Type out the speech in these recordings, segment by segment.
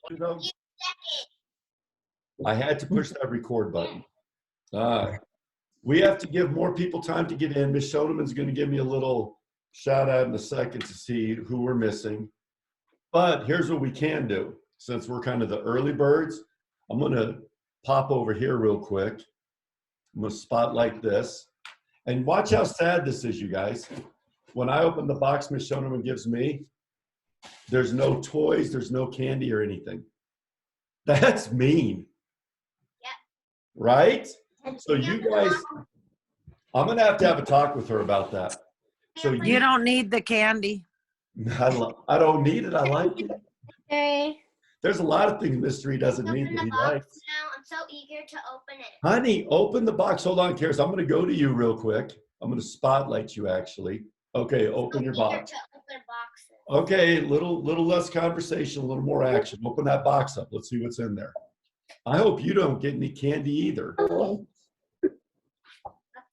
You know, I had to push that record button. We have to give more people time to get in. Miss Shoneman's going to give me a little shout out in a second to see who we're missing. But here's what we can do. Since we're kind of the early birds, I'm going to pop over here real quick. I'm going to spotlight this. And watch how sad this is, you guys. When I open the box Miss Shoneman gives me, there's no toys, there's no candy or anything. That's mean. Yep. Right? So you guys, I'm going to have a talk with her about that. So You don't need the candy. I don't need it. I like it. Hey. There's a lot of things Mystery doesn't need that he likes. Now I'm so eager to open it. Honey, open the box. Hold on, Karis. I'm going to go to you real quick. I'm going to spotlight you, actually. Okay, open your box. Okay, little less conversation, a little more action. Open that box up. Let's see what's in there. I hope you don't get any candy either. Let's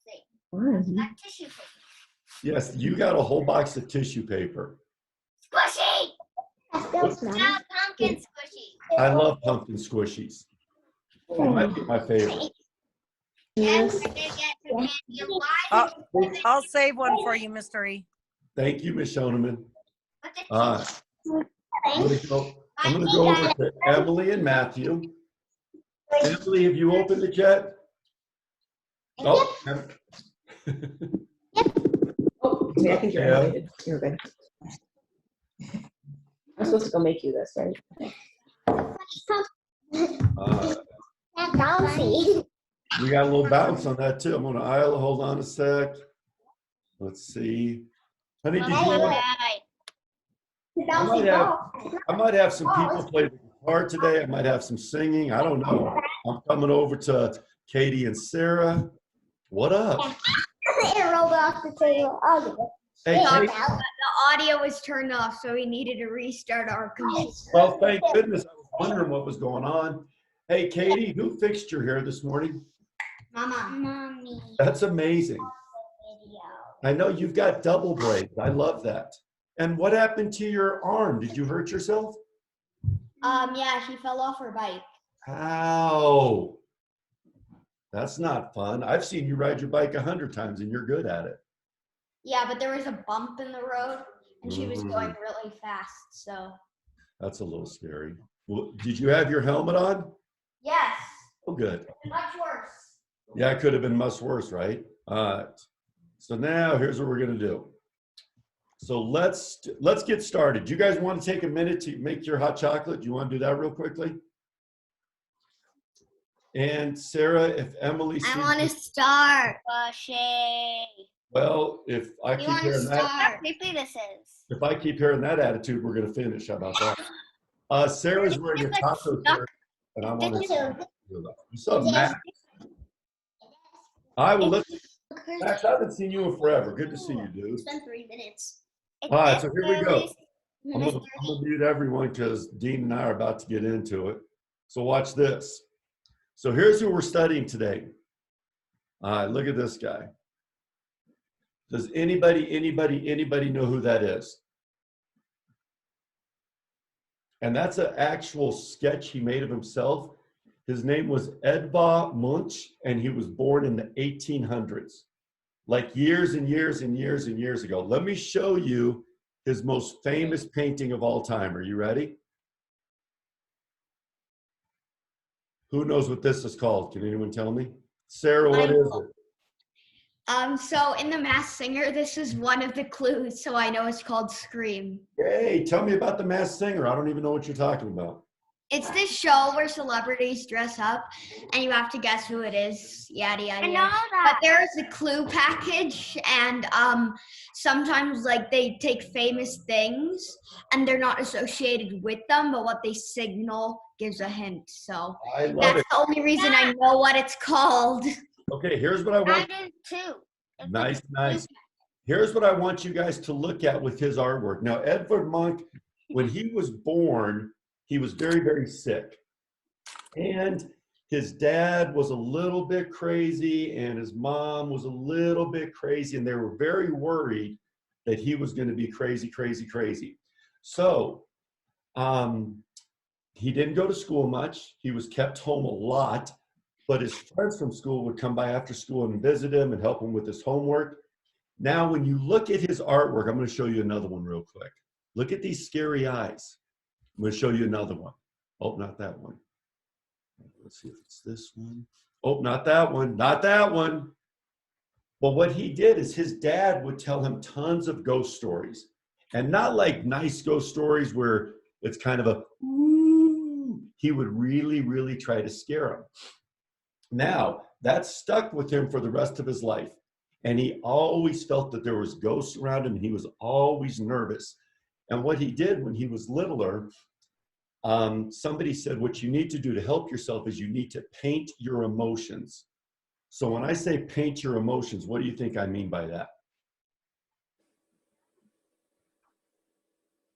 see. That tissue paper. Yes, you got a whole box of tissue paper. Squishy! Now pumpkin squishy. I love pumpkin squishies. It might be my favorite. Yes. I'll save one for you, Mystery. Thank you, Miss Shoneman. I'm going to go over to Emily and Matthew. Emily, have you opened it yet? Oh, I think you're invited. You're good. I'm supposed to go make you this, right? We got a little bounce on that too. I'm going to Isla. Hold on a sec. Let's see. Honey, did you want? I might have some people play the guitar today. I might have some singing. I don't know. I'm coming over to Katie and Sarah. What up? It rolled off the table. Hey, Katie. The audio was turned off, so we needed to restart our computer. Well, thank goodness. I was wondering what was going on. Hey, Katie, who fixed your hair this morning? Mama. Mommy. That's amazing. I know you've got double braids. I love that. And what happened to your arm? Did you hurt yourself? Yeah, she fell off her bike. Ow. That's not fun. I've seen you ride your bike 100 times and you're good at it. Yeah, but there was a bump in the road and she was going really fast, so. That's a little scary. Well, did you have your helmet on? Yes. Oh, good. Much worse. Yeah, it could have been much worse, right? All right. So now here's what we're going to do. So let's get started. Do you guys want to take a minute to make your hot chocolate? Do you want to do that real quickly? And Sarah, if Emily sees I want to start. Well, if I keep hearing that, if I keep hearing that attitude, we're going to finish. How about that? Sarah's wearing a taco shirt, and I want to. What's up, Max? I will let Max. I haven't seen you in forever. Good to see you, dude. It's been 3 minutes. All right, so here we go. I'm gonna mute everyone because Dean and I are about to get into it. So watch this. So here's who we're studying today. All right, look at this guy. Does anybody know who that is? And that's an actual sketch he made of himself. His name was Edvard Munch, and he was born in the 1800s, like years and years and years and years ago. Let me show you his most famous painting of all time. Are you ready? Who knows what this is called? Can anyone tell me? Sarah, what is it? So in The Masked Singer, this is one of the clues, so I know it's called Scream. Hey, tell me about The Masked Singer. I don't even know what you're talking about. It's this show where celebrities dress up, and you have to guess who it is, yada, yada, yada. I know that. But there's a clue package, and sometimes, like, they take famous things, and they're not associated with them, but what they signal gives a hint. So that's the only reason I know what it's called. Okay, here's what I want. I did too. Nice, nice. Here's what I want you guys to look at with his artwork. Now, Edvard Munch, when he was born, he was very, very sick. And his dad was a little bit crazy, and his mom was a little bit crazy, and they were very worried that he was going to be crazy, crazy, crazy. So He didn't go to school much. He was kept home a lot, but his friends from school would come by after school and visit him and help him with his homework. Now, when you look at his artwork, I'm going to show you another one real quick. Look at these scary eyes. I'm going to show you another one. Oh, not that one. Let's see if it's this one. Oh, not that one. Not that one. But what he did is his dad would tell him tons of ghost stories. And not like nice ghost stories where it's kind of a, ooh. He would really, really try to scare him. Now, that stuck with him for the rest of his life. And he always felt that there was ghosts around him, and he was always nervous. And what he did when he was littler, somebody said, what you need to do to help yourself is you need to paint your emotions. So when I say paint your emotions, what do you think I mean by that?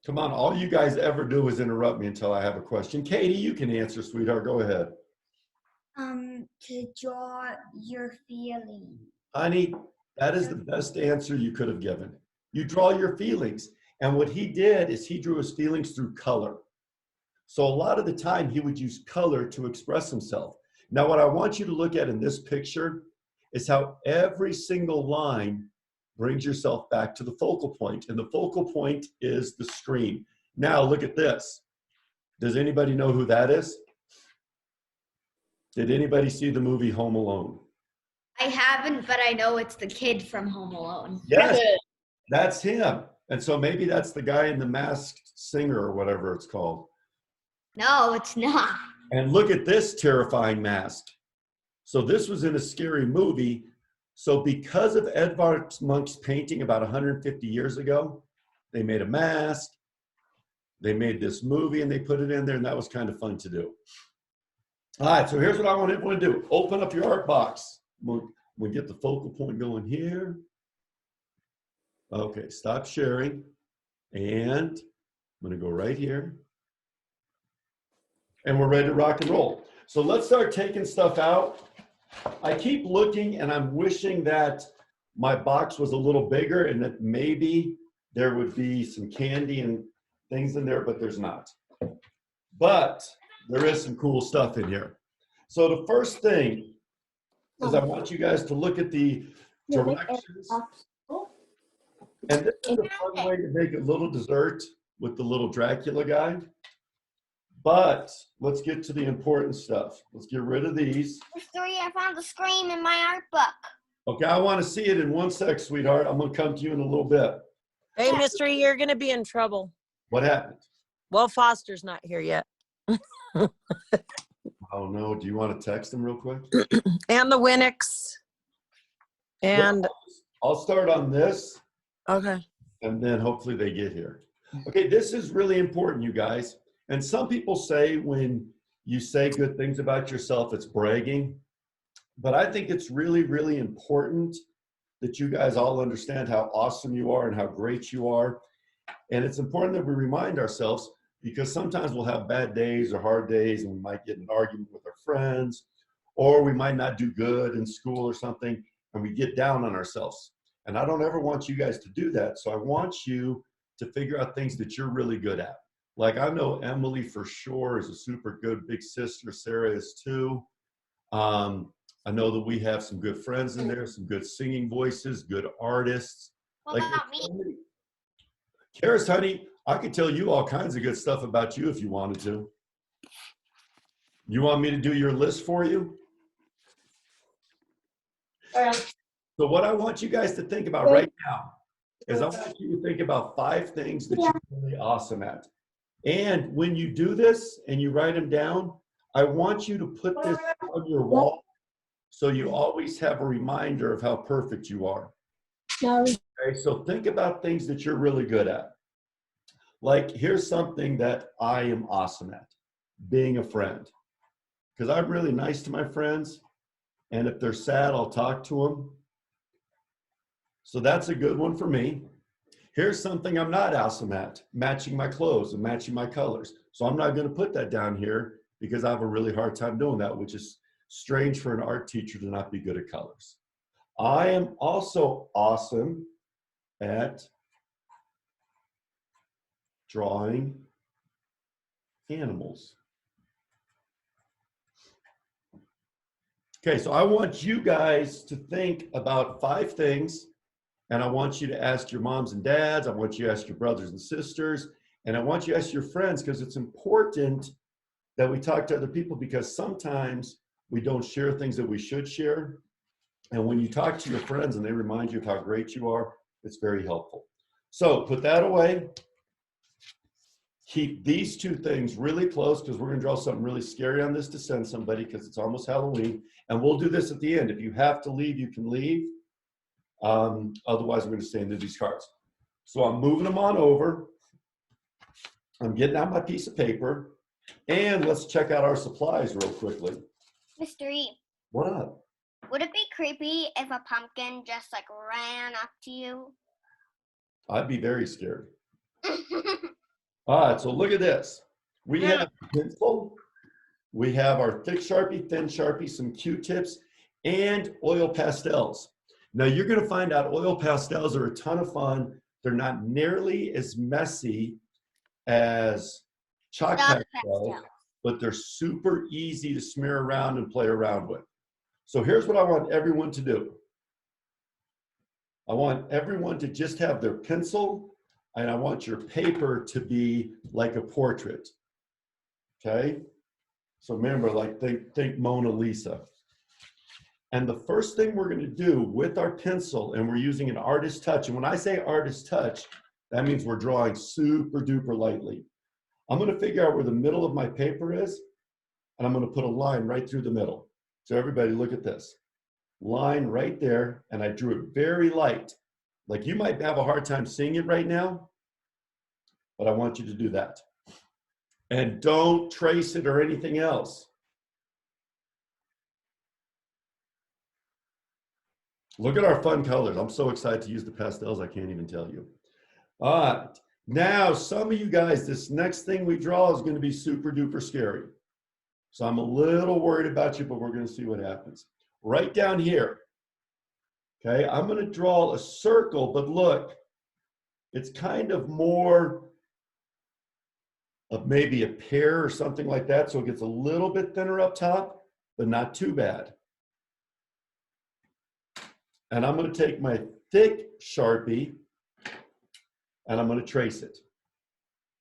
Come on, all you guys ever do is interrupt me until I have a question. Katie, you can answer, sweetheart. Go ahead. To draw your feelings. Honey, that is the best answer you could have given. You draw your feelings. And what he did is he drew his feelings through color. So a lot of the time he would use color to express himself. Now, what I want you to look at in this picture is how every single line brings yourself back to the focal point. And the focal point is the screen. Now, look at this. Does anybody know who that is? Did anybody see the movie Home Alone? I haven't, but I know it's the kid from Home Alone. Yes, that's him. And so maybe that's the guy in The Masked Singer or whatever it's called. No, it's not. And look at this terrifying mask. So this was in a scary movie. So because of Edvard Munch's painting about 150 years ago, they made a mask, they made this movie, and they put it in there, and that was kind of fun to do. All right, so here's what I want everyone to do. Open up your art box. We'll get the focal point going here. Okay, stop sharing. And I'm gonna go right here. And we're ready to rock and roll. So let's start taking stuff out. I keep looking and I'm wishing that my box was a little bigger and that maybe there would be some candy and things in there, but there's not. But there is some cool stuff in here. So the first thing is I want you guys to look at the directions. And this is a fun way to make a little dessert with the little Dracula guy. But let's get to the important stuff. Let's get rid of these. Mr. E, I found the scream in my art book. Okay, I want to see it in 1 sec, sweetheart. I'm going to come to you in a little bit. Hey, Mr. E, you're going to be in trouble. What happened? Well, Foster's not here yet. Oh, no. Do you want to text him real quick? And the Winnicks. And I'll start on this. okay. And then hopefully they get here. Okay, this is really important, you guys. And some people say when you say good things about yourself, it's bragging. But I think it's really, really important that you guys all understand how awesome you are and how great you are. And it's important that we remind ourselves, because sometimes we'll have bad days or hard days and we might get in an argument with our friends, or we might not do good in school or something, and we get down on ourselves. And I don't ever want you guys to do that. So I want you to figure out things that you're really good at. Like I know Emily for sure is a super good big sister. Sarah is too. I know that we have some good friends in there, some good singing voices, good artists. What Like, about me? Karis, honey, I could tell you all kinds of good stuff about you if you wanted to. You want me to do your list for you? So what I want you guys to think about right now is I want you to think about 5 things that you're really awesome at. And when you do this and you write them down, I want you to put this on your wall so you always have a reminder of how perfect you are. Okay, so think about things that you're really good at. Like here's something that I am awesome at, being a friend. Because I'm really nice to my friends, and if they're sad, I'll talk to them. So that's a good one for me. Here's something I'm not awesome at, matching my clothes and matching my colors. So I'm not going to put that down here because I have a really hard time doing that, which is strange for an art teacher to not be good at colors. I am also awesome at drawing animals. Okay, so I want you guys to think about 5 things, and I want you to ask your moms and dads, I want you to ask your brothers and sisters, and I want you to ask your friends, because it's important that we talk to other people, because sometimes we don't share things that we should share. And when you talk to your friends and they remind you of how great you are, it's very helpful. So put that away. Keep these 2 things really close, because we're going to draw something really scary on this to send somebody, because it's almost Halloween. And we'll do this at the end. If you have to leave, you can leave. Otherwise, we're going to stay into these cards. So I'm moving them on over. I'm getting out my piece of paper. And let's check out our supplies real quickly. Mr. E, What up? would it be creepy if a pumpkin just like ran up to you? I'd be very scared. All right, so look at this. We have pencil, we have our thick Sharpie, thin Sharpie, some Q-tips, and oil pastels. Now you're gonna find out oil pastels are a ton of fun. They're not nearly as messy as chalk pastels, but they're super easy to smear around and play around with. So here's what I want everyone to do. I want everyone to just have their pencil, and I want your paper to be like a portrait, okay? So remember, like think Mona Lisa. And the first thing we're gonna do with our pencil, and we're using an artist touch, and when I say artist touch, that means we're drawing super duper lightly. I'm gonna figure out where the middle of my paper is, and I'm gonna put a line right through the middle. So everybody look at this. Line right there, and I drew it very light. Like you might have a hard time seeing it right now, but I want you to do that. And don't trace it or anything else. Look at our fun colors. I'm so excited to use the pastels, I can't even tell you. All right, now some of you guys, this next thing we draw is gonna be super duper scary. So I'm a little worried about you, but we're gonna see what happens. Right down here, okay, I'm gonna draw a circle, but look, it's kind of more of maybe a pear or something like that, so it gets a little bit thinner up top, but not too bad. And I'm gonna take my thick Sharpie, and I'm gonna trace it.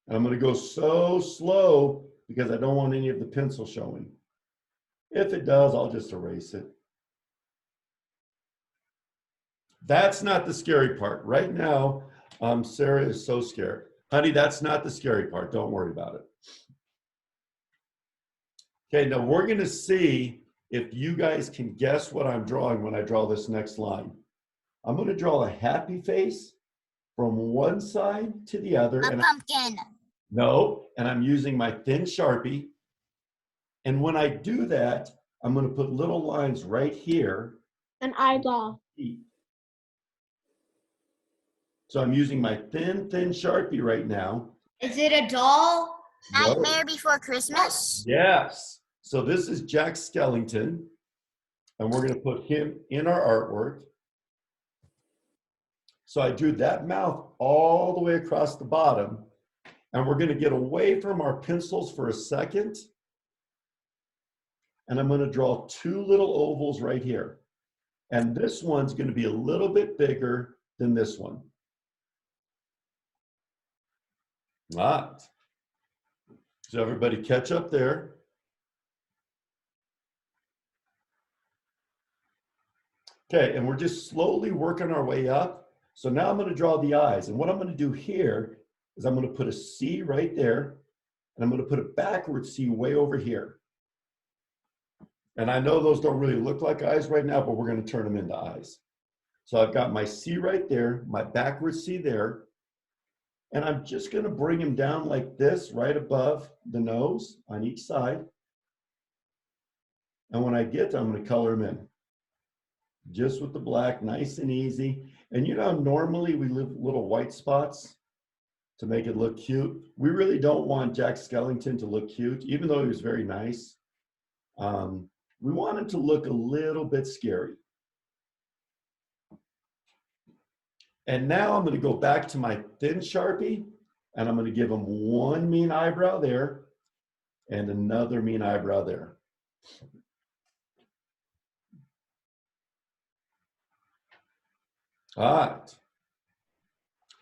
And I'm gonna go so slow because I don't want any of the pencil showing. If it does, I'll just erase it. That's not the scary part. Right now, Sarah is so scared. Honey, that's not the scary part. Don't worry about it. Okay, now we're gonna see if you guys can guess what I'm drawing when I draw this next line. I'm gonna draw a happy face from one side to the other. A pumpkin. No, and I'm using my thin Sharpie. And when I do that, I'm gonna put little lines right here. An eyeball. So I'm using my thin Sharpie right now. Is it a doll? Nightmare Before Christmas? Yes. So this is Jack Skellington, and we're gonna put him in our artwork. So I drew that mouth all the way across the bottom, and we're gonna get away from our pencils for a second, and I'm gonna draw 2 little ovals right here. And this one's gonna be a little bit bigger than this one. All right. So everybody catch up there. Okay, and we're just slowly working our way up. So now I'm gonna draw the eyes. And what I'm gonna do here is I'm gonna put a C right there, and I'm gonna put a backward C way over here. And I know those don't really look like eyes right now, but we're gonna turn them into eyes. So I've got my C right there, my backward C there, and I'm just gonna bring him down like this, right above the nose on each side. And when I get to, I'm gonna color him in. Just with the black, nice and easy. And you know, normally we leave little white spots to make it look cute. We really don't want Jack Skellington to look cute, even though he was very nice. We want him to look a little bit scary. And now I'm gonna go back to my thin Sharpie, and I'm gonna give him one mean eyebrow there and another mean eyebrow there. All right.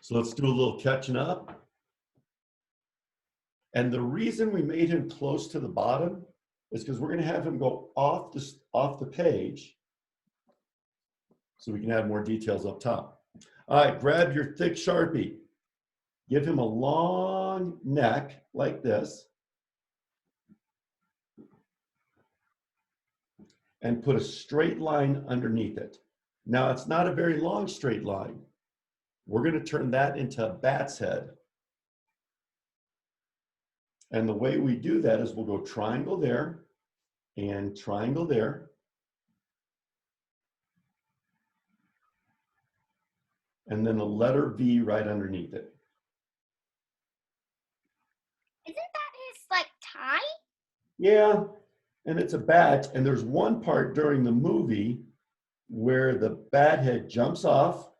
So let's do a little catching up. And the reason we made him close to the bottom is because we're going to have him go off the page so we can add more details up top. All right, grab your thick Sharpie. Give him a long neck like this. And put a straight line underneath it. Now, it's not a very long straight line. We're going to turn that into a bat's head. And the way we do that is we'll go triangle there and triangle there. And then a letter V right underneath it. Isn't that his like tie? Yeah, and it's a bat. And there's one part during the movie where the bat head jumps off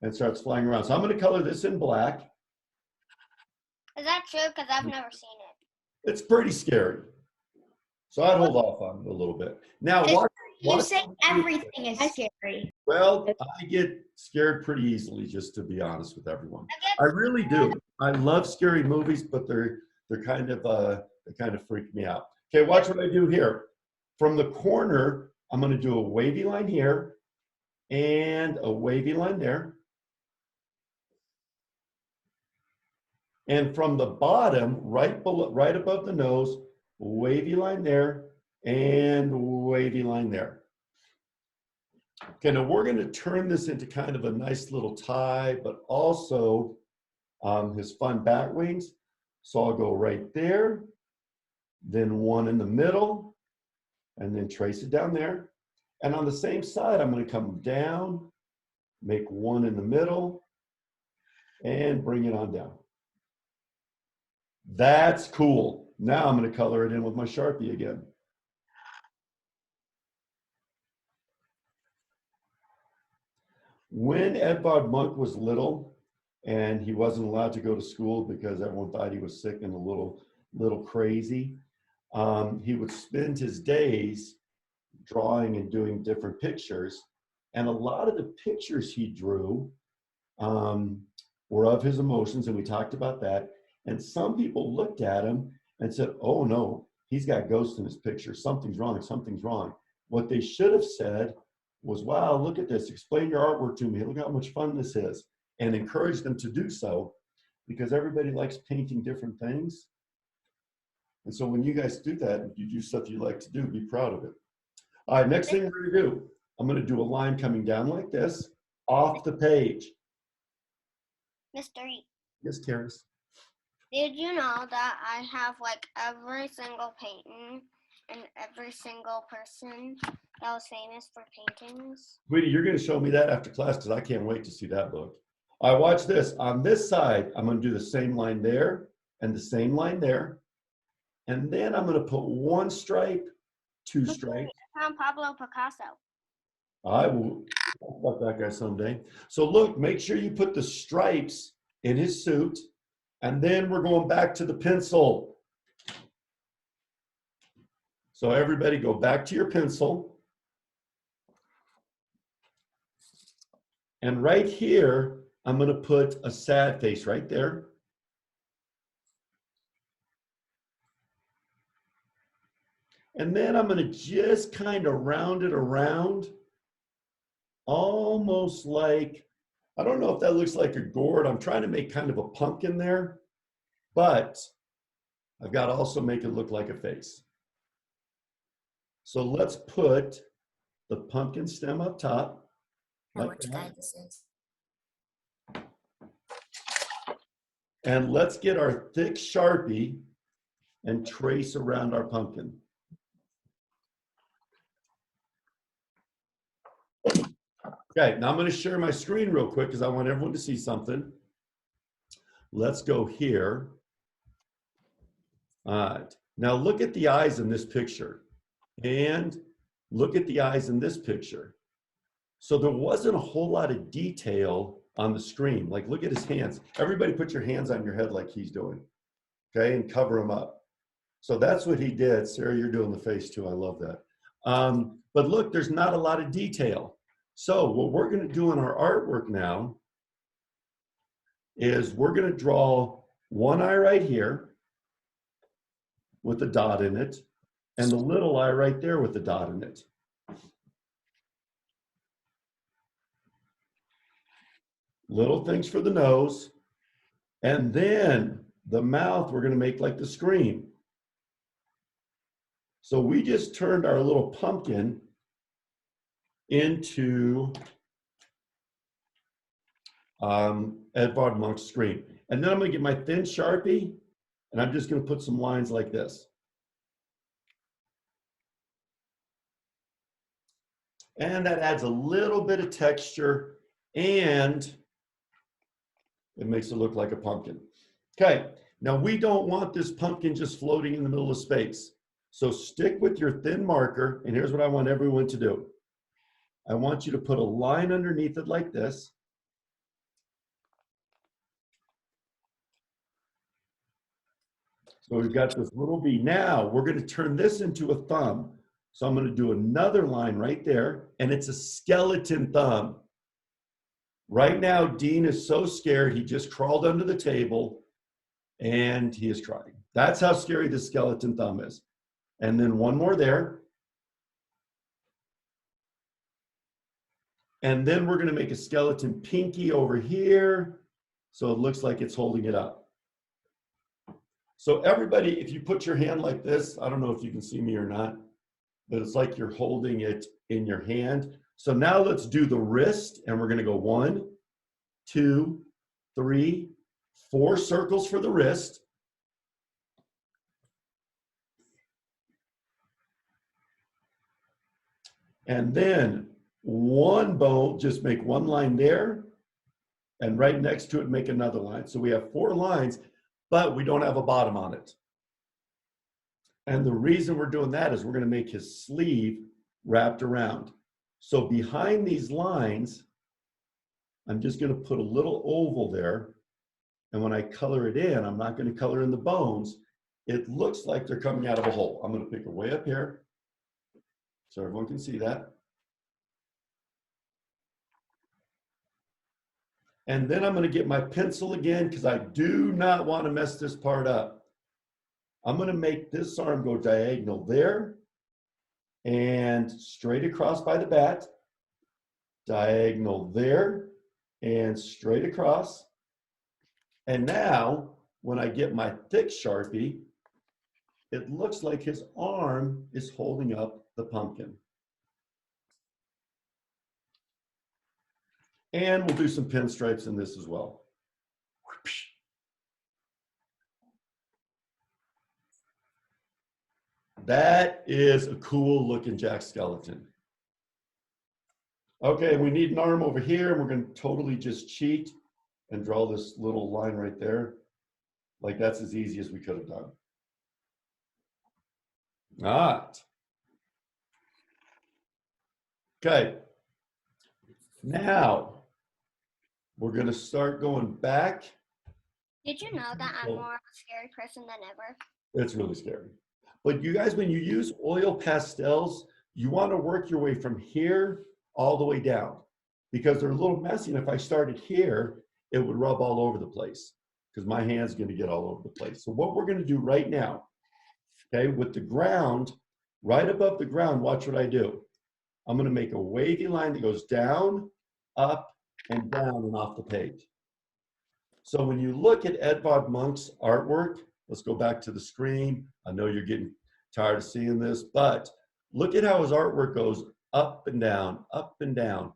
and starts flying around. So I'm going to color this in black. Is that true? Because I've never seen it. It's pretty scary. So I'd hold off on it a little bit. Now, You say everything is scary. well, I get scared pretty easily, just to be honest with everyone. I really do. I love scary movies, but they're kind of freak me out. Okay, watch what I do here. From the corner, I'm going to do a wavy line here and a wavy line there. And from the bottom, right above the nose, wavy line there and wavy line there. Okay, now we're going to turn this into kind of a nice little tie, but also his fun bat wings. So I'll go right there, then one in the middle, and then trace it down there. And on the same side, I'm going to come down, make one in the middle, and bring it on down. That's cool. Now I'm going to color it in with my Sharpie again. When Edvard Munch was little and he wasn't allowed to go to school because everyone thought he was sick and a little crazy, he would spend his days drawing and doing different pictures. And a lot of the pictures he drew were of his emotions, and we talked about that. And some people looked at him and said, oh no, he's got ghosts in his picture. Something's wrong, something's wrong. What they should have said was, wow, look at this. Explain your artwork to me. Look how much fun this is. And encourage them to do so, because everybody likes painting different things. And so when you guys do that, you do stuff you like to do, be proud of it. All right, next thing we're going to do, I'm going to do a line coming down like this, off the page. Mr. E, Yes, Karis. did you know that I have like every single painting and every single person that was famous for paintings? Sweetie, you're going to show me that after class because I can't wait to see that book. All right, watch this. On this side, I'm going to do the same line there and the same line there. And then I'm going to put one stripe, two stripes. I found Pablo Picasso. I will talk about that guy someday. So look, make sure you put the stripes in his suit. And then we're going back to the pencil. So everybody go back to your pencil. And right here, I'm going to put a sad face right there. And then I'm going to just kind of round it around, almost like, I don't know if that looks like a gourd. I'm trying to make kind of a pumpkin there, but I've got to also make it look like a face. So let's put the pumpkin stem up top. Like that. And let's get our thick Sharpie and trace around our pumpkin. Okay, now I'm going to share my screen real quick because I want everyone to see something. Let's go here. All right, now look at the eyes in this picture and look at the eyes in this picture. So there wasn't a whole lot of detail on the screen. Like, look at his hands. Everybody put your hands on your head like he's doing, okay, and cover them up. So that's what he did. Sarah, you're doing the face too. I love that. But look, there's not a lot of detail. So what we're going to do in our artwork now is we're going to draw one eye right here with a dot in it, and the little eye right there with the dot in it. Little things for the nose, and then the mouth we're going to make like the scream. So we just turned our little pumpkin into Edvard Munch scream. And then I'm going to get my thin Sharpie, and I'm just going to put some lines like this. And that adds a little bit of texture, and it makes it look like a pumpkin. Okay, now we don't want this pumpkin just floating in the middle of space. So stick with your thin marker, and here's what I want everyone to do. I want you to put a line underneath it like this. So we've got this little V. Now we're going to turn this into a thumb. So I'm going to do another line right there, and it's a skeleton thumb. Right now, Dean is so scared, he just crawled under the table, and he is crying. That's how scary the skeleton thumb is. And then one more there. And then we're going to make a skeleton pinky over here, so it looks like it's holding it up. So everybody, if you put your hand like this, I don't know if you can see me or not, but it's like you're holding it in your hand. So now let's do the wrist, and we're going to go 1, 2, 3, 4 circles for the wrist. And then one bone, just make one line there, and right next to it, make another line. So we have 4 lines, but we don't have a bottom on it. And the reason we're doing that is we're going to make his sleeve wrapped around. So behind these lines, I'm just going to put a little oval there. And when I color it in, I'm not going to color in the bones. It looks like they're coming out of a hole. I'm going to pick it way up here so everyone can see that. And then I'm going to get my pencil again because I do not want to mess this part up. I'm going to make this arm go diagonal there and straight across by the bat, diagonal there and straight across. And now when I get my thick Sharpie, it looks like his arm is holding up the pumpkin. And we'll do some pinstripes in this as well. That is a cool looking Jack skeleton. Okay, we need an arm over here, and we're going to totally just cheat and draw this little line right there. Like that's as easy as we could have done. All right. Okay. Now we're going to start going back. Did you know that I'm more of a scary person than ever? It's really scary. But you guys, when you use oil pastels, you want to work your way from here all the way down because they're a little messy. And if I started here, it would rub all over the place because my hand's going to get all over the place. So what we're going to do right now, okay, with the ground, right above the ground, watch what I do. I'm going to make a wavy line that goes down, up, and down and off the page. So when you look at Edvard Munch's artwork, let's go back to the screen. I know you're getting tired of seeing this, but look at how his artwork goes up and down,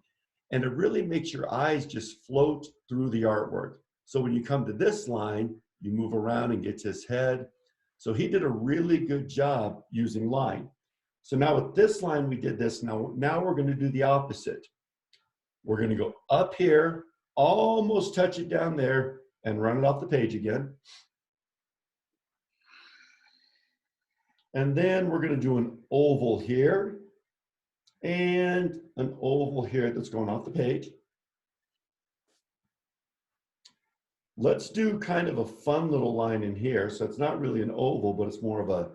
and it really makes your eyes just float through the artwork. So when you come to this line, you move around and get to his head. So he did a really good job using line. So now with this line, we did this. Now we're going to do the opposite. We're going to go up here, almost touch it down there, and run it off the page again. And then we're going to do an oval here and an oval here that's going off the page. Let's do kind of a fun little line in here. So it's not really an oval, but it's more of a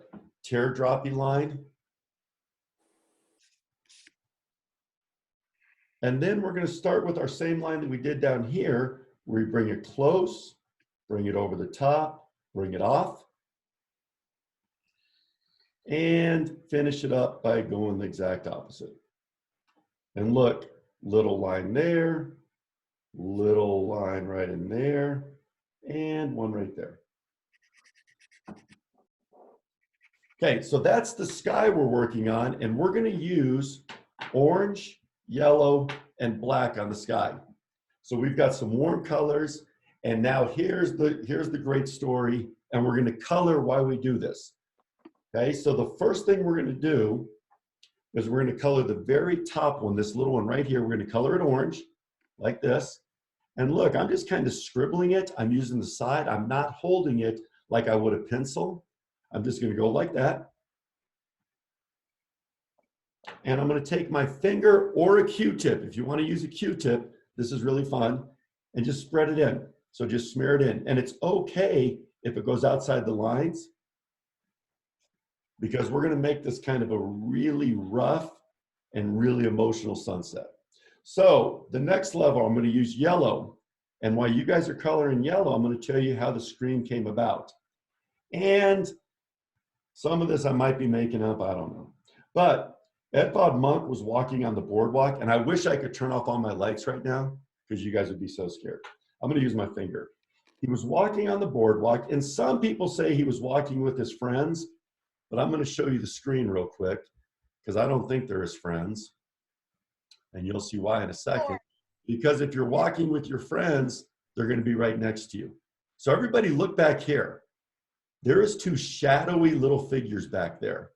teardroppy line. And then we're going to start with our same line that we did down here, where we bring it close, bring it over the top, bring it off, and finish it up by going the exact opposite. And look, little line there, little line right in there, and one right there. Okay, so that's the sky we're working on, and we're going to use orange, yellow, and black on the sky. So we've got some warm colors, and now here's the great story, and we're going to color why we do this. Okay, so the first thing we're going to do is we're going to color the very top one, this little one right here. We're going to color it orange, like this. And look, I'm just kind of scribbling it. I'm using the side. I'm not holding it like I would a pencil. I'm just going to go like that. And I'm going to take my finger or a Q-tip. If you want to use a Q-tip, this is really fun. And just spread it in. So just smear it in. And it's okay if it goes outside the lines, because we're going to make this kind of a really rough and really emotional sunset. So the next level, I'm going to use yellow. And while you guys are coloring yellow, I'm going to tell you how the screen came about. And some of this I might be making up, I don't know. But Edvard Munch was walking on the boardwalk, and I wish I could turn off all my lights right now because you guys would be so scared. I'm going to use my finger. He was walking on the boardwalk, and some people say he was walking with his friends, but I'm going to show you the screen real quick because I don't think they're his friends. And you'll see why in a second. Because if you're walking with your friends, they're going to be right next to you. So everybody look back here. There is two shadowy little figures back there.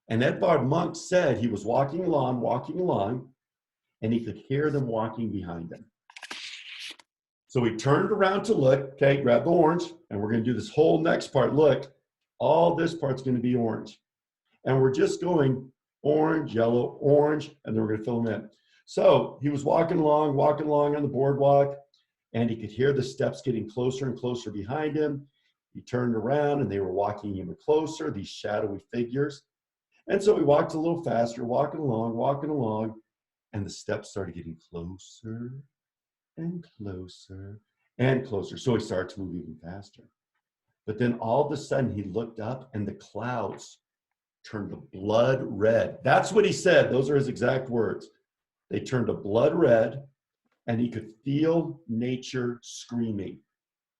And Edvard Munch said he was walking along, and he could hear them walking behind him. So he turned around to look, okay, grab the orange, and we're going to do this whole next part. Look, all this part's going to be orange. And we're just going orange, yellow, orange, and then we're going to fill them in. So he was walking along on the boardwalk, and he could hear the steps getting closer and closer behind him. He turned around, and they were walking even closer, these shadowy figures. And so he walked a little faster, walking along, and the steps started getting closer and closer and closer. So he started to move even faster. But then all of a sudden he looked up, and the clouds turned to blood red. That's what he said. Those are his exact words. They turned to blood red, and he could feel nature screaming.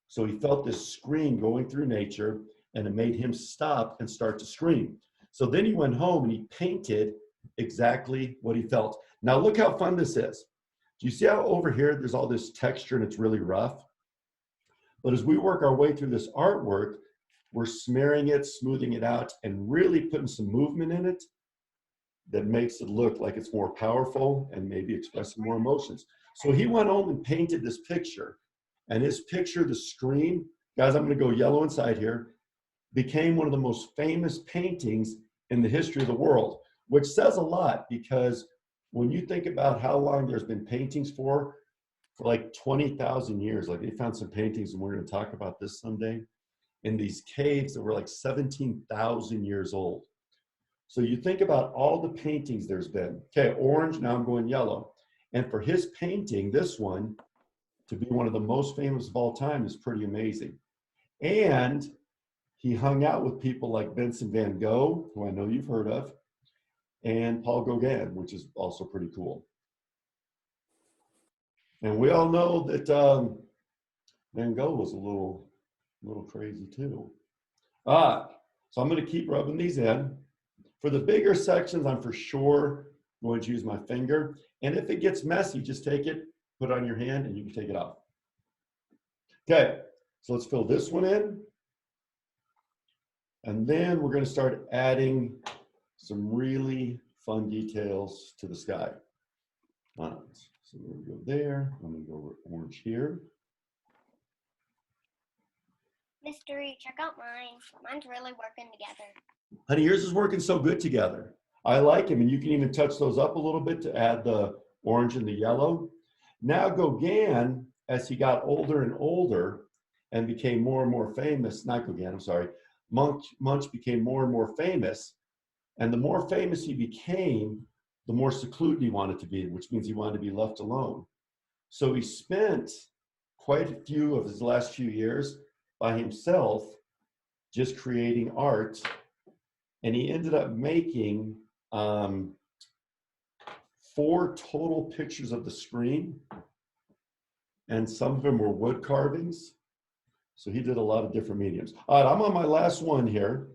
So he felt this scream going through nature, and it made him stop and start to scream. So then he went home and he painted exactly what he felt. Now look how fun this is. Do you see how over here there's all this texture and it's really rough? But as we work our way through this artwork, we're smearing it, smoothing it out, and really putting some movement in it that makes it look like it's more powerful and maybe expressing more emotions. So he went home and painted this picture. And his picture, the screen, guys, I'm going to go yellow inside here, became one of the most famous paintings in the history of the world, which says a lot, because when you think about how long there's been paintings for like 20,000 years, like they found some paintings, and we're going to talk about this someday, in these caves that were like 17,000 years old. So you think about all the paintings there's been. Okay, orange, now I'm going yellow. And for his painting, this one, to be one of the most famous of all time is pretty amazing. And he hung out with people like Vincent van Gogh, who I know you've heard of, and Paul Gauguin, which is also pretty cool. And we all know that Van Gogh was a little crazy too. So I'm going to keep rubbing these in. For the bigger sections, I'm for sure going to use my finger. And if it gets messy, just take it, put it on your hand, and you can take it off. Okay, so let's fill this one in. And then we're going to start adding some really fun details to the sky. All right, so we're going to go there. I'm going to go over orange here. Mystery, check out mine. Mine's really working together. Honey, yours is working so good together. I like them, and you can even touch those up a little bit to add the orange and the yellow. Now Gauguin, as he got older and older and became more and more famous, not Gauguin, I'm sorry, Munch became more and more famous. And the more famous he became, the more secluded he wanted to be, which means he wanted to be left alone. So he spent quite a few of his last few years by himself, just creating art. And he ended up making 4 total pictures of the screen. And some of them were wood carvings. So he did a lot of different mediums. All right, I'm on my last one here.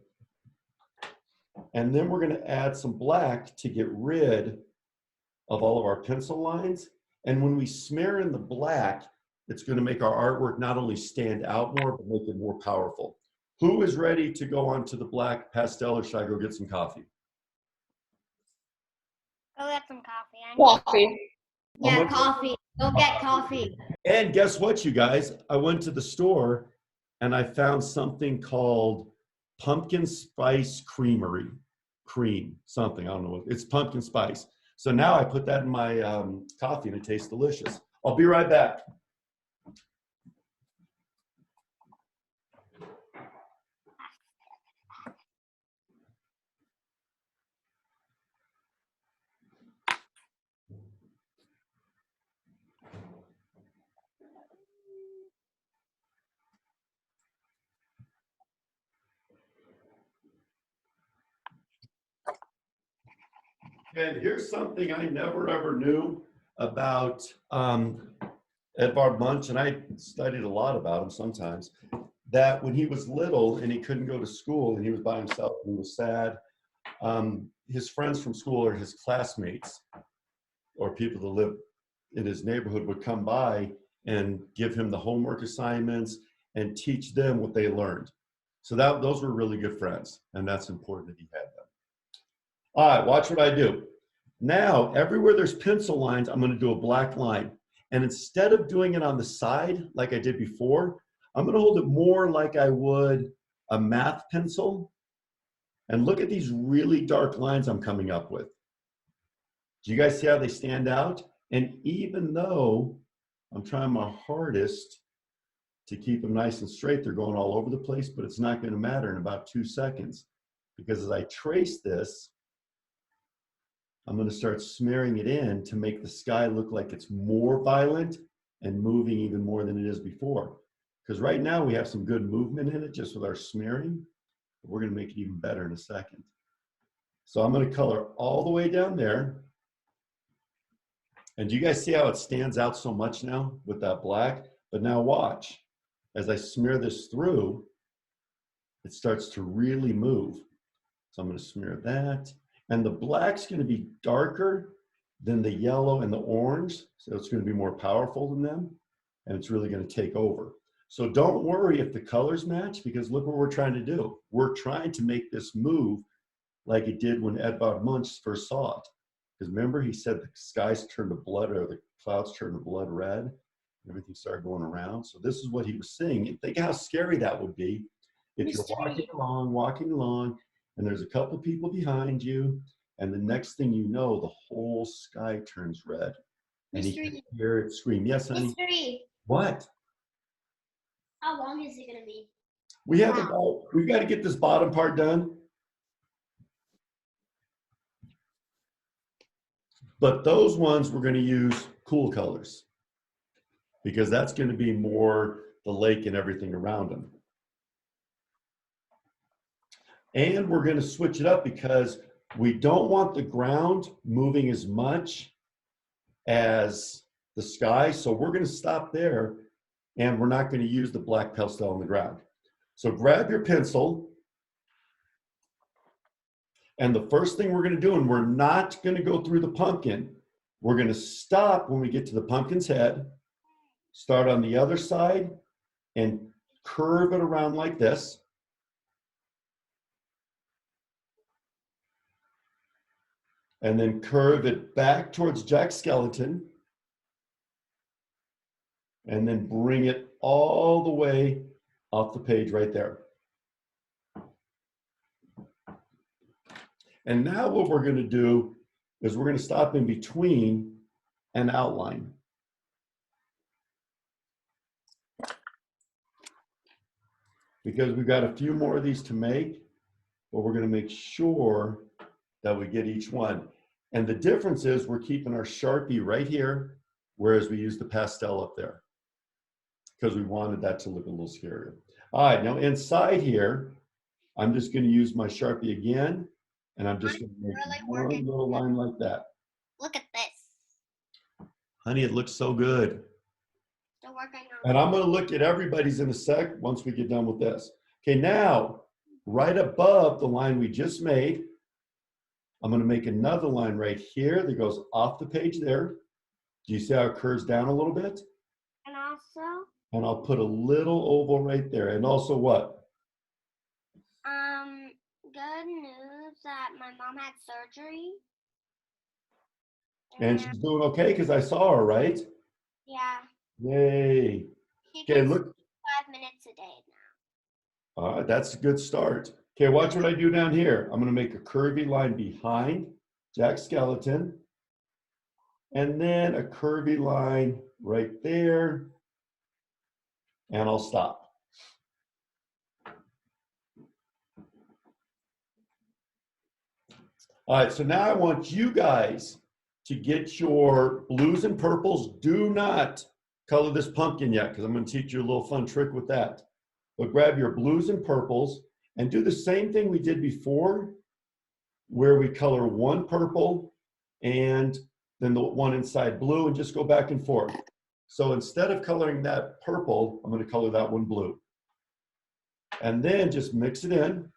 And then we're gonna add some black to get rid of all of our pencil lines. And when we smear in the black, it's gonna make our artwork not only stand out more, but make it more powerful. Who is ready to go on to the black pastel, or should I go get some coffee? Go get some coffee. Coffee. Yeah, coffee. Go get coffee. And guess what, you guys? I went to the store and I found something called pumpkin spice creamery. Cream, something, I don't know. It's pumpkin spice. So now I put that in my coffee and it tastes delicious. I'll be right back. And here's something I never ever knew about Edvard Munch, and I studied a lot about him sometimes, that when he was little and he couldn't go to school and he was by himself and he was sad, his friends from school or his classmates or people that live in his neighborhood would come by and give him the homework assignments and teach them what they learned. So those were really good friends, and that's important that he had them. All right, watch what I do. Now, everywhere there's pencil lines, I'm going to do a black line. And instead of doing it on the side like I did before, I'm going to hold it more like I would a math pencil. And look at these really dark lines I'm coming up with. Do you guys see how they stand out? And even though I'm trying my hardest to keep them nice and straight, they're going all over the place, but it's not going to matter in about 2 seconds. Because as I trace this, I'm going to start smearing it in to make the sky look like it's more violent and moving even more than it is before. Because right now we have some good movement in it just with our smearing. But we're going to make it even better in a second. So I'm going to color all the way down there. And do you guys see how it stands out so much now with that black? But now watch. As I smear this through, it starts to really move. So I'm going to smear that. And the black's going to be darker than the yellow and the orange. So it's going to be more powerful than them. And it's really going to take over. So don't worry if the colors match, because look what we're trying to do. We're trying to make this move like it did when Edvard Munch first saw it. Because remember, he said the skies turned to blood, or the clouds turned to blood red. Everything started going around. So this is what he was seeing. And think how scary that would be if you're walking along, and there's a couple people behind you, and the next thing you know, the whole sky turns red. And you can hear it scream. Yes, honey? Mystery. What? How long is it going to be? We've got to get this bottom part done. But those ones we're going to use cool colors, because that's going to be more the lake and everything around them. And we're going to switch it up because we don't want the ground moving as much as the sky. So we're going to stop there, and we're not going to use the black pastel on the ground. So grab your pencil. And the first thing we're going to do, and we're not going to go through the pumpkin, we're going to stop when we get to the pumpkin's head, start on the other side, and curve it around like this. And then curve it back towards Jack's skeleton. And then bring it all the way off the page right there. And now what we're going to do is we're going to stop in between and outline. Because we've got a few more of these to make, but we're going to make sure that we get each one. And the difference is we're keeping our Sharpie right here, whereas we use the pastel up there because we wanted that to look a little scarier. All right, now inside here, I'm just going to use my Sharpie again, and I'm just going to make one little line like that. Look at this. Honey, it looks so good. Still working on And I'm going to look at everybody's in a sec once we get done with this. Okay, now, right above the line we just made, I'm going to make another line right here that goes off the page there. Do you see how it curves down a little bit? And also, And I'll put a little oval right there. And also what? good news that my mom had surgery. And she's doing okay because I saw her, right? Yeah. Yay. She Okay, gets look. 5 minutes a day now. All right, that's a good start. Okay, watch what I do down here. I'm going to make a curvy line behind Jack's skeleton. And then a curvy line right there. And I'll stop. All right, so now I want you guys to get your blues and purples. Do not color this pumpkin yet, because I'm going to teach you a little fun trick with that. But grab your blues and purples and do the same thing we did before, where we color one purple and then the one inside blue, and just go back and forth. So instead of coloring that purple, I'm going to color that one blue. And then just mix it in.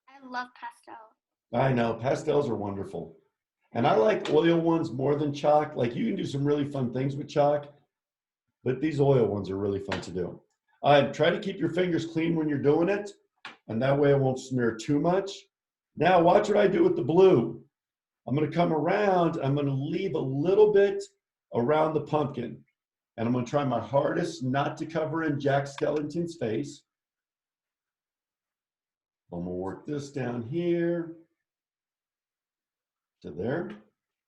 I love pastel. I know, pastels are wonderful. And I like oil ones more than chalk. Like, you can do some really fun things with chalk, but these oil ones are really fun to do. Try to keep your fingers clean when you're doing it, and that way it won't smear too much. Now watch what I do with the blue. I'm going to come around, I'm going to leave a little bit around the pumpkin, and I'm going to try my hardest not to cover in Jack Skellington's face. I'm going to work this down here to there,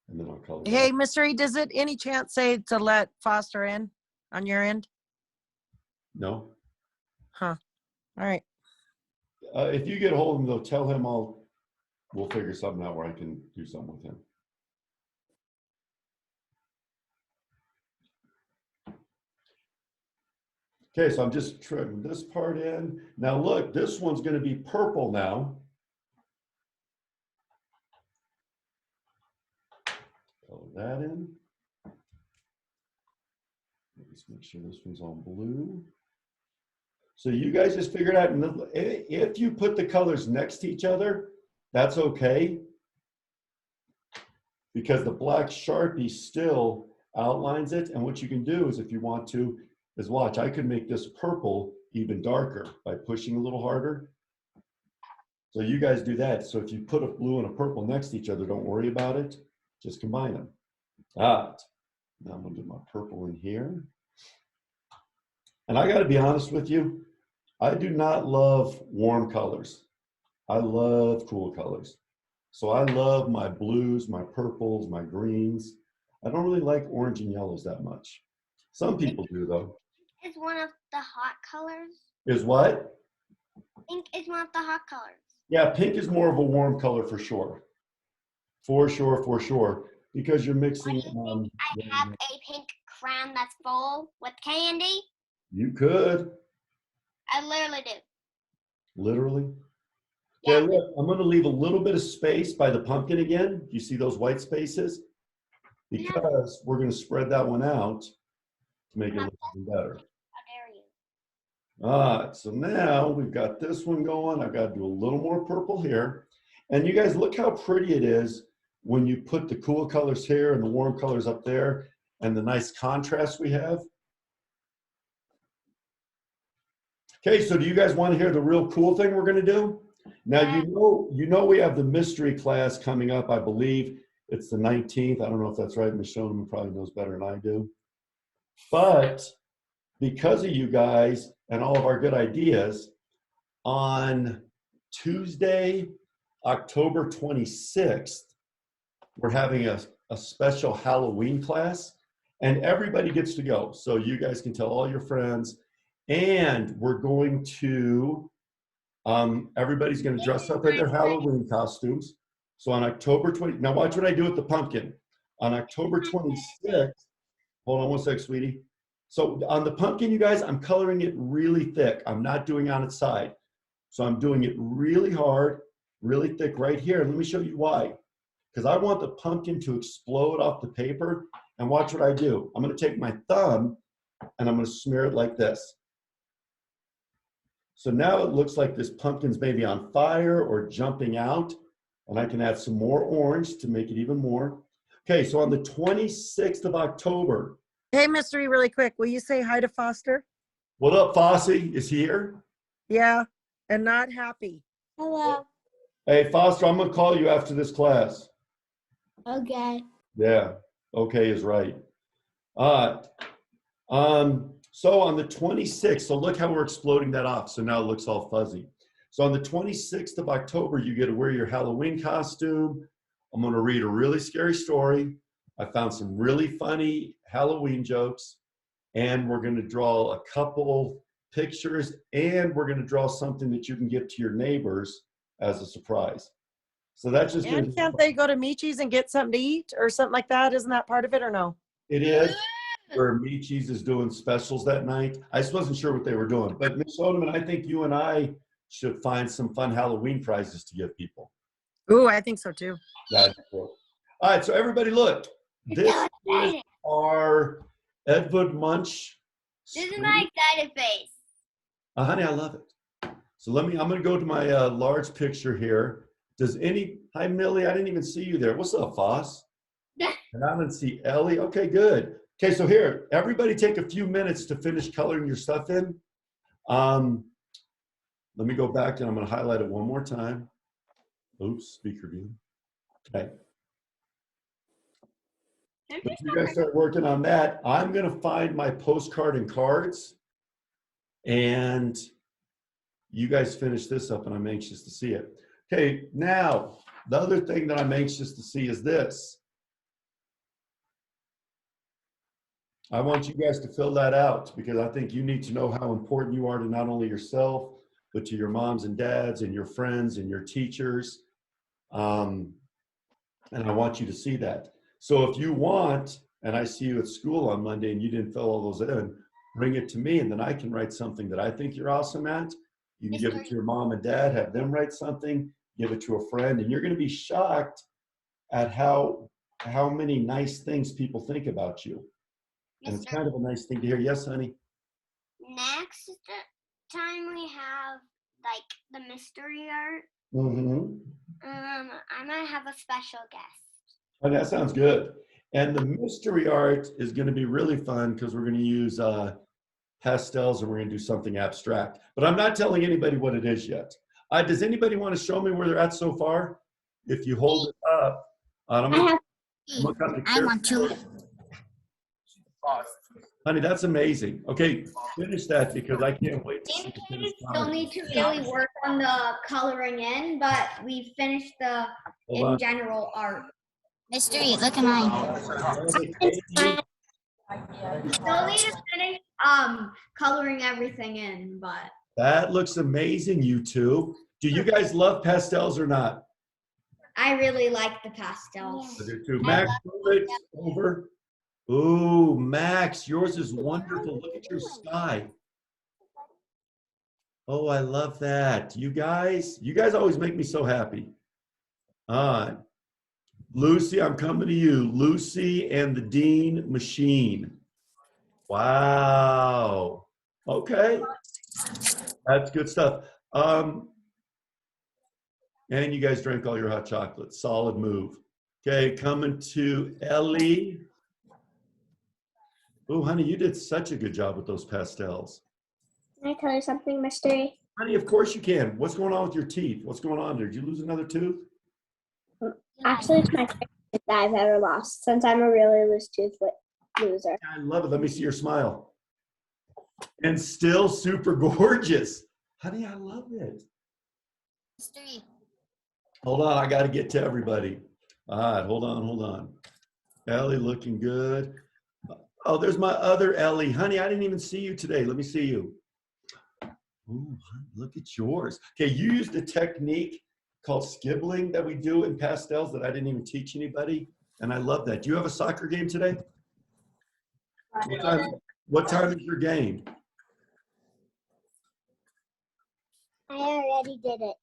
and then I'll color it. Hey, Mystery, does it any chance say to let Foster in on your end? No. Huh. All right. If you get a hold of him, though, tell him we'll figure something out where I can do something with him. Okay, so I'm just trimming this part in. Now look, this one's going to be purple now. Color that in. Just make sure this one's on blue. So you guys just figure it out. And if you put the colors next to each other, that's okay, because the black Sharpie still outlines it. And what you can do is, if you want to, is watch, I could make this purple even darker by pushing a little harder. So you guys do that. So if you put a blue and a purple next to each other, don't worry about it. Just combine them. All right. Now I'm gonna do my purple in here. And I gotta be honest with you, I do not love warm colors. I love cool colors. So I love my blues, my purples, my greens. I don't really like orange and yellows that much. Some people do, though. It's one of the hot colors. Is what? Pink is one of the hot colors. Yeah, pink is more of a warm color for sure. For sure, for sure. Because you're mixing. I have a pink crown that's full with candy. You could. I literally do. Literally? Yeah. Okay, look, I'm going to leave a little bit of space by the pumpkin again. You see those white spaces? Because we're going to spread that one out to make it look even better. How dare you? All right, so now we've got this one going. I've got to do a little more purple here. And you guys, look how pretty it is when you put the cool colors here and the warm colors up there and the nice contrast we have. Okay, so do you guys want to hear the real cool thing we're going to do? Now, you know we have the mystery class coming up. I believe it's the 19th. I don't know if that's right. Ms. Schoeneman probably knows better than I do. But because of you guys and all of our good ideas, on Tuesday, October 26th, we're having a special Halloween class, and everybody gets to go. So you guys can tell all your friends, and we're going to Everybody's going to dress up in their Halloween costumes. So on October 20, now watch what I do with the pumpkin. On October 26th, hold on one sec, sweetie. So on the pumpkin, you guys, I'm coloring it really thick. I'm not doing on its side. So I'm doing it really hard, really thick right here. Let me show you why. Because I want the pumpkin to explode off the paper. And watch what I do. I'm going to take my thumb and I'm going to smear it like this. So now it looks like this pumpkin's maybe on fire or jumping out. And I can add some more orange to make it even more. Okay, so on the 26th of October. Hey, Mystery, really quick. Will you say hi to Foster? What up, Fosse? Is he here? Yeah, and not happy. Hello. Hey, Foster, I'm going to call you after this class. Okay. Yeah, okay is right. So on the 26th, so look how we're exploding that off. So now it looks all fuzzy. So on the 26th of October, you get to wear your Halloween costume. I'm going to read a really scary story. I found some really funny Halloween jokes, and we're going to draw a couple pictures, and we're going to draw something that you can give to your neighbors as a surprise. So that's just And can't they go to Michi's and get something to eat or something like that? Isn't that part of it or no? It is where Michi's is doing specials that night. I just wasn't sure what they were doing. But Ms. Odeman, I think you and I should find some fun Halloween prizes to give people. Ooh, I think so too. That's cool. All right, so everybody look. This is our Edvard Munch. This is my excited face. Honey, I love it. So I'm going to go to my large picture here. Hi, Millie, I didn't even see you there. What's up, Foss? And I didn't see Ellie. Okay, good. Okay, so here, everybody take a few minutes to finish coloring your stuff in. Let me go back and I'm going to highlight it one more time. Oops, speaker view. Okay. But you guys start working on that. I'm going to find my postcard and cards. And you guys finish this up, and I'm anxious to see it. Okay, now, the other thing that I'm anxious to see is this. I want you guys to fill that out because I think you need to know how important you are to not only yourself, but to your moms and dads and your friends and your teachers. And I want you to see that. So if you want, and I see you at school on Monday and you didn't fill all those in, bring it to me and then I can write something that I think you're awesome at. You can give it to your mom and dad, have them write something, give it to a friend, and you're going to be shocked at how many nice things people think about you. And it's kind of a nice thing to hear. Yes, honey? Next time we have like the mystery art, I might have a special guest. Oh, that sounds good. And the mystery art is going to be really fun because we're going to use pastels and we're going to do something abstract. But I'm not telling anybody what it is yet. Does anybody want to show me where they're at so far? If you hold it up, I want to. Honey, that's amazing. Okay, finish that because I can't wait to see We still need to really work on the coloring in, but we finished the general art. Mystery, look at mine. We still need to finish coloring everything in, but that looks amazing, you two. Do you guys love pastels or not? I really like the pastels. I do too. Max, move it over. Ooh, Max, yours is wonderful. Look at your sky. Oh, I love that. You guys always make me so happy. Lucy, I'm coming to you. Lucy and the Dean Machine. Wow. Okay. That's good stuff. And you guys drank all your hot chocolate. Solid move. Okay, coming to Ellie. Oh, honey, you did such a good job with those pastels. Can I tell you something, Mystery? Honey, of course you can. What's going on with your teeth? What's going on there? Did you lose another tooth? Actually, it's my favorite tooth that I've ever lost since I'm a really loose tooth loser. I love it. Let me see your smile. And still super gorgeous. Honey, I love it. Mystery. Hold on, I got to get to everybody. All right, hold on. Ellie looking good. Oh, there's my other Ellie. Honey, I didn't even see you today. Let me see you. Ooh, look at yours. Okay, you used a technique called skibbling that we do in pastels that I didn't even teach anybody. And I love that. Do you have a soccer game today? What time is your game? I already did it.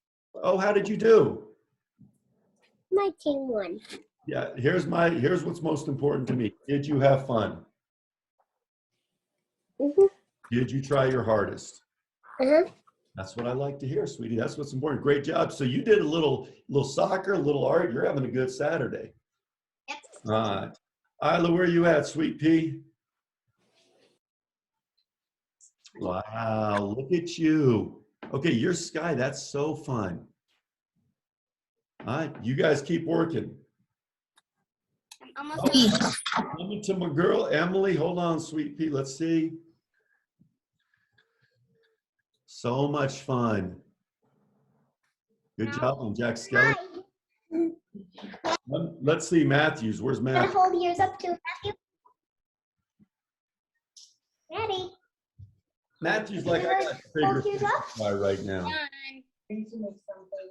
Oh, how did you do? My team won. Yeah, here's what's most important to me. Did you have fun? Mhm. Did you try your hardest? Uh-huh. That's what I like to hear, sweetie. That's what's important. Great job. So you did a little soccer, a little art. You're having a good Saturday. Yep. All right. Isla, where are you at, sweet pea? Wow, look at you. Okay, you're Sky. That's so fun. All right, you guys keep working. Almost Coming to my girl, Emily. Hold on, sweet pea. Let's see. So much fun. Good job on Jack Skelly. Let's see Matthews. Where's Matthews? hold yours up too, Matthew. Ready? Matthew's like, I got to figure things out right now.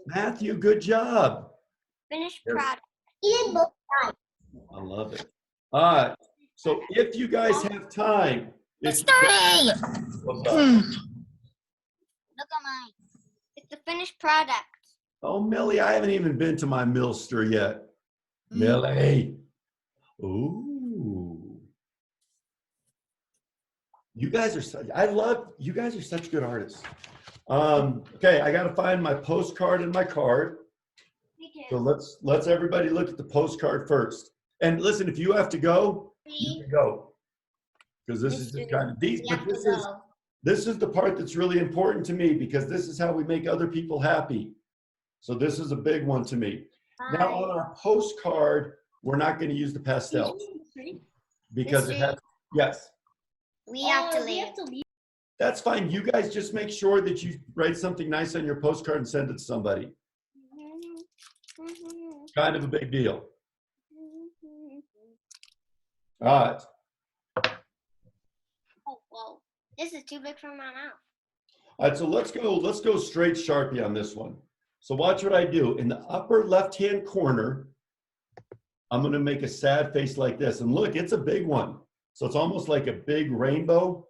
Matthew, good job. Finished Yes. product. He did both sides. I love it. All right. So if you guys have time, Mystery! What's up? Look at mine. It's the finished product. Oh, Millie, I haven't even been to my Millster yet. Millie. Ooh. You guys are such, you guys are such good artists. Okay, I got to find my postcard and my card. Me So too. let's everybody look at the postcard first. And listen, if you have to go, you can go. Because this is just kind of these, but this is the part that's really important to me because this is how we make other people happy. So this is a big one to me. Now on our postcard, we're not going to use the pastels because it has, yes. We have to leave. That's fine. You guys just make sure that you write something nice on your postcard and send it to somebody. Kind of a big deal. All right. Oh, whoa. This is too big for my mouth. All right, so let's go straight Sharpie on this one. So watch what I do. In the upper left-hand corner, I'm going to make a sad face like this. And look, it's a big one. So it's almost like a big rainbow.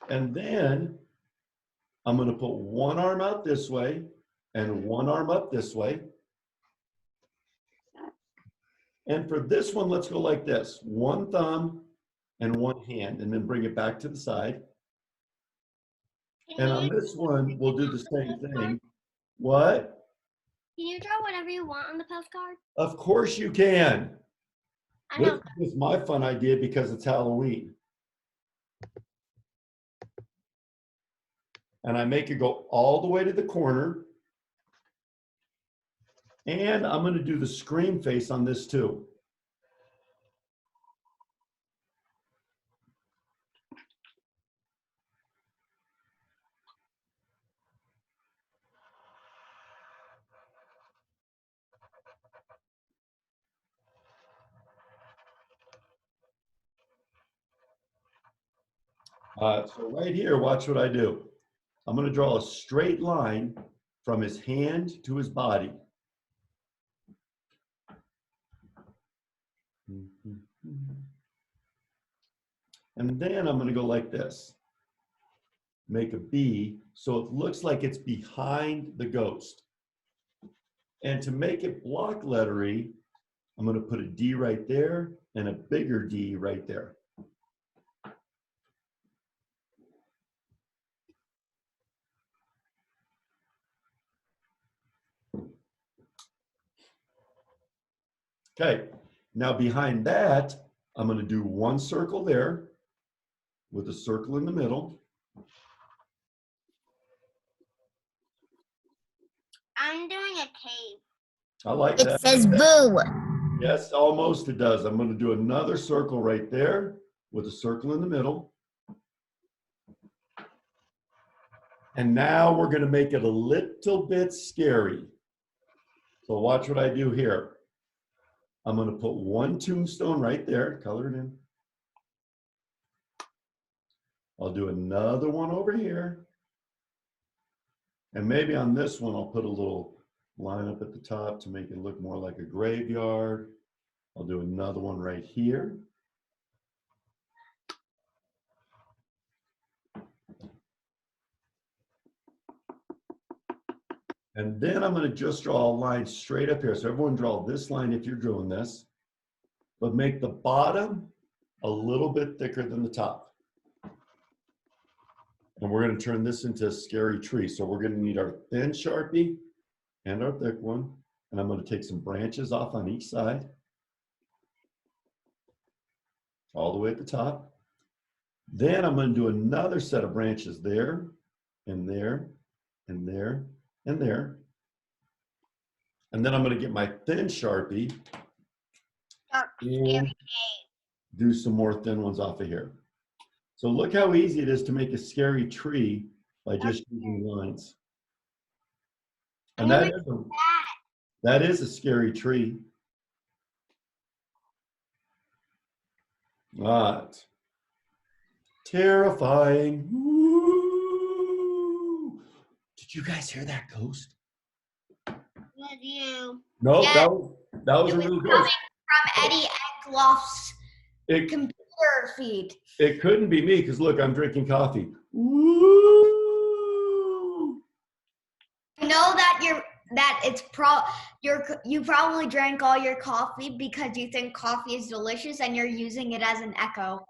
And then I'm going to put one arm out this way and one arm up this way. And for this one, let's go like this. One thumb and one hand, and then bring it back to the side. And on this one, we'll do the same thing. What? Can you draw whatever you want on the postcard? Of course you can. I This know. is my fun idea because it's Halloween. And I make it go all the way to the corner. And I'm going to do the scream face on this too. So right here, watch what I do. I'm going to draw a straight line from his hand to his body. And then I'm going to go like this. Make a B so it looks like it's behind the ghost. And to make it block lettery, I'm going to put a D right there and a bigger D right there. Okay, now behind that, I'm going to do one circle there with a circle in the middle. I'm doing a cave. I like It that. says boo. Yes, almost it does. I'm going to do another circle right there with a circle in the middle. And now we're going to make it a little bit scary. So watch what I do here. I'm going to put one tombstone right there, color it in. I'll do another one over here. And maybe on this one, I'll put a little line up at the top to make it look more like a graveyard. I'll do another one right here. And then I'm going to just draw a line straight up here. So everyone draw this line if you're doing this, but make the bottom a little bit thicker than the top. And we're going to turn this into a scary tree. So we're going to need our thin Sharpie and our thick one. And I'm going to take some branches off on each side, all the way at the top. Then I'm going to do another set of branches there, and there, and there, and there. And then I'm going to get my thin Sharpie and do some more thin ones off of here. So look how easy it is to make a scary tree by just using lines. And that is a scary tree. Not terrifying. Woo! Did you guys hear that ghost? With you. No, Yeah. that was a real ghost. From Eddie Eckloff's It, computer feed. it couldn't be me because look, I'm drinking coffee. Woo! I know that you probably drank all your coffee because you think coffee is delicious and you're using it as an echo.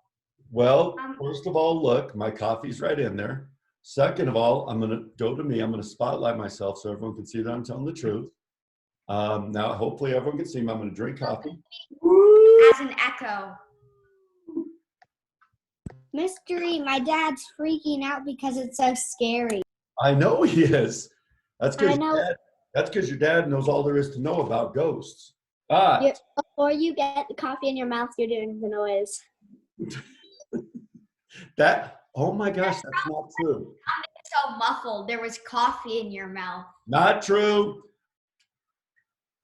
Well, first of all, look, my coffee's right in there. Second of all, I'm going to go to me. I'm going to spotlight myself so everyone can see that I'm telling the truth. Now, hopefully everyone can see me. I'm going to drink coffee. As an echo. Mystery, my dad's freaking out because it's so scary. I know he is. That's I know. because your dad knows all there is to know about ghosts. Before you get the coffee in your mouth, you're doing the noise. Oh my gosh, that's not true. So muffled. There was coffee in your mouth. Not true.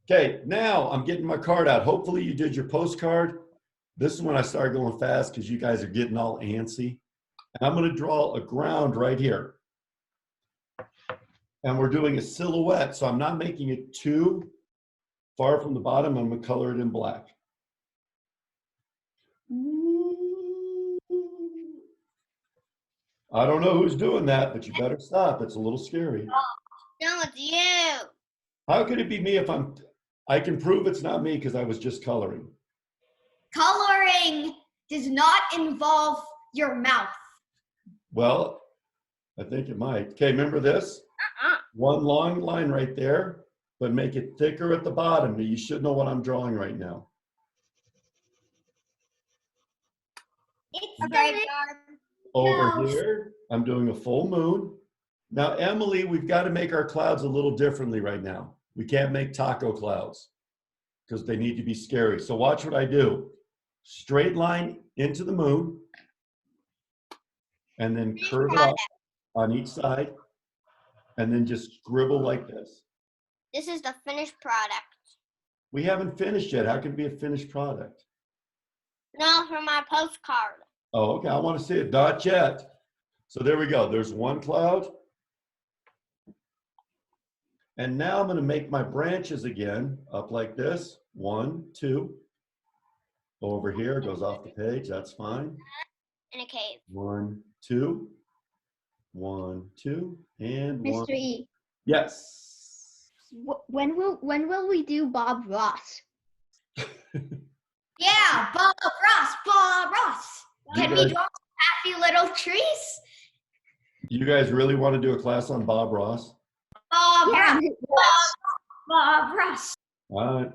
Okay, now I'm getting my card out. Hopefully you did your postcard. This is when I started going fast because you guys are getting all antsy. And I'm going to draw a ground right here. And we're doing a silhouette, so I'm not making it too far from the bottom. I'm going to color it in black. I don't know who's doing that, but you better stop. It's a little scary. No, it's you. How could it be me if I can prove it's not me because I was just coloring. Coloring does not involve your mouth. Well, I think it might. Okay, remember this? One long line right there, but make it thicker at the bottom. You should know what I'm drawing right now. It's a graveyard. Over here, I'm doing a full moon. Now, Emily, we've got to make our clouds a little differently right now. We can't make taco clouds because they need to be scary. So watch what I do. Straight line into the moon and then curve it up on each side and then just scribble like this. This is the finished product. We haven't finished yet. How can it be a finished product? No, for my postcard. Oh, okay. I want to see it. Not yet. So there we go. There's one cloud. And now I'm going to make my branches again up like this. 1, 2. Over here, goes off the page. That's fine. In a cave. 1, 2. 1, 2. And 1. Mr. E, Yes. when will we do Bob Ross? Yeah, Bob Ross, Bob Ross. Can we draw happy little trees? You guys really want to do a class on Bob Ross? Bob Yeah. Ross, Bob Ross. All right.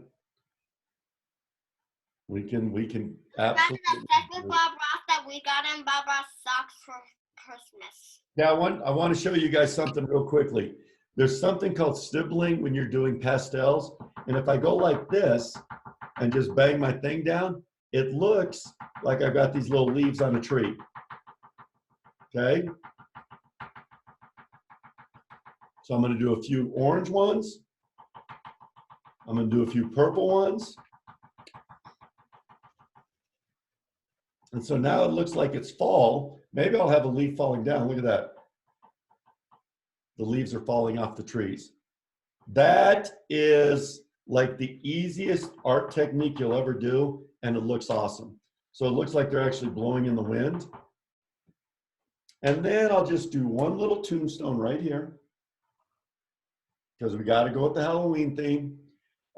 We can That's absolutely. the second Bob Ross that we got in Bob Ross socks for Christmas. Now, I want to show you guys something real quickly. There's something called stippling when you're doing pastels. And if I go like this and just bang my thing down, it looks like I've got these little leaves on a tree. Okay? So I'm going to do a few orange ones. I'm going to do a few purple ones. And so now it looks like it's fall. Maybe I'll have a leaf falling down. Look at that. The leaves are falling off the trees. That is like the easiest art technique you'll ever do, and it looks awesome. So it looks like they're actually blowing in the wind. And then I'll just do one little tombstone right here, because we got to go with the Halloween theme.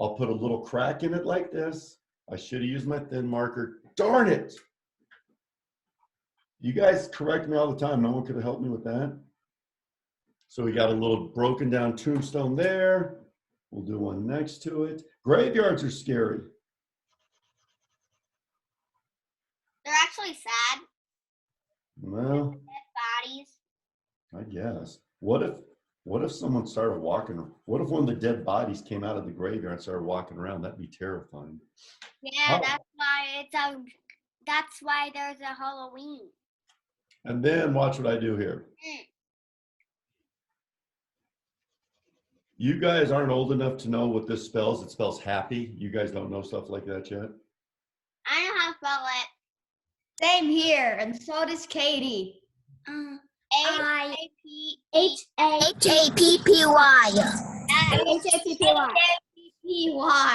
I'll put a little crack in it like this. I should have used my thin marker. Darn it! You guys correct me all the time. No one could have helped me with that. So we got a little broken down tombstone there. We'll do one next to it. Graveyards are scary. They're actually sad. Well, Dead bodies. I guess. What if someone started walking? What if one of the dead bodies came out of the graveyard and started walking around? That'd be terrifying. Yeah, Oh. that's why there's a Halloween. And then watch what I do here. You guys aren't old enough to know what this spells. It spells happy. You guys don't know stuff like that yet? I know how to spell it. Same here, and so does Katie. H-A-P-P-Y. P-Y.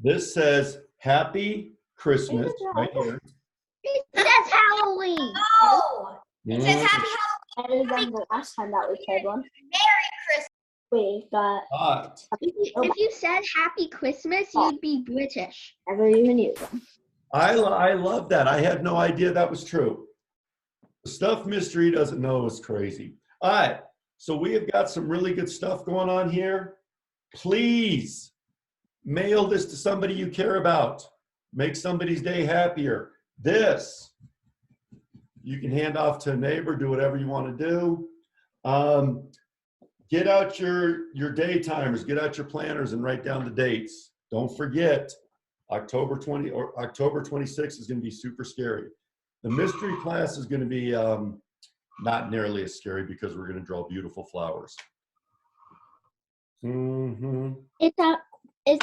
This says happy Christmas right here. It says Halloween. Oh, it says happy Halloween. Better than the last time that we played one. Merry Christmas. We got Hot. If you said Happy Christmas, you'd be British. never even used them. I love that. I had no idea that was true. The stuff Mystery doesn't know is crazy. All right, so we have got some really good stuff going on here. Please mail this to somebody you care about. Make somebody's day happier. This, you can hand off to a neighbor, do whatever you want to do. Get out your day timers, get out your planners and write down the dates. Don't forget, October 20 or October 26th is going to be super scary. The mystery class is going to be not nearly as scary because we're going to draw beautiful flowers. Mm-hmm. Is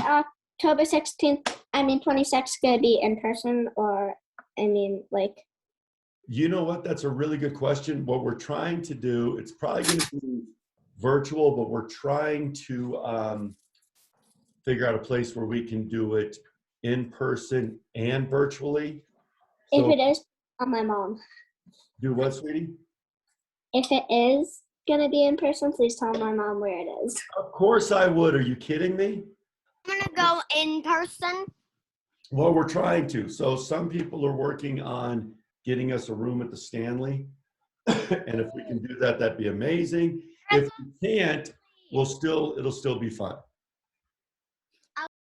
October 16th, 26th going to be in person or, like? You know what? That's a really good question. What we're trying to do, it's probably going to be virtual, but we're trying to figure out a place where we can do it in person and virtually. If So, it is, tell my mom. do what, sweetie? If it is going to be in person, please tell my mom where it is. Of course I would. Are you kidding me? I'm gonna go in person. Well, we're trying to. So some people are working on getting us a room at the Stanley. And if we can do that, that'd be amazing. If we can't, it'll still be fun.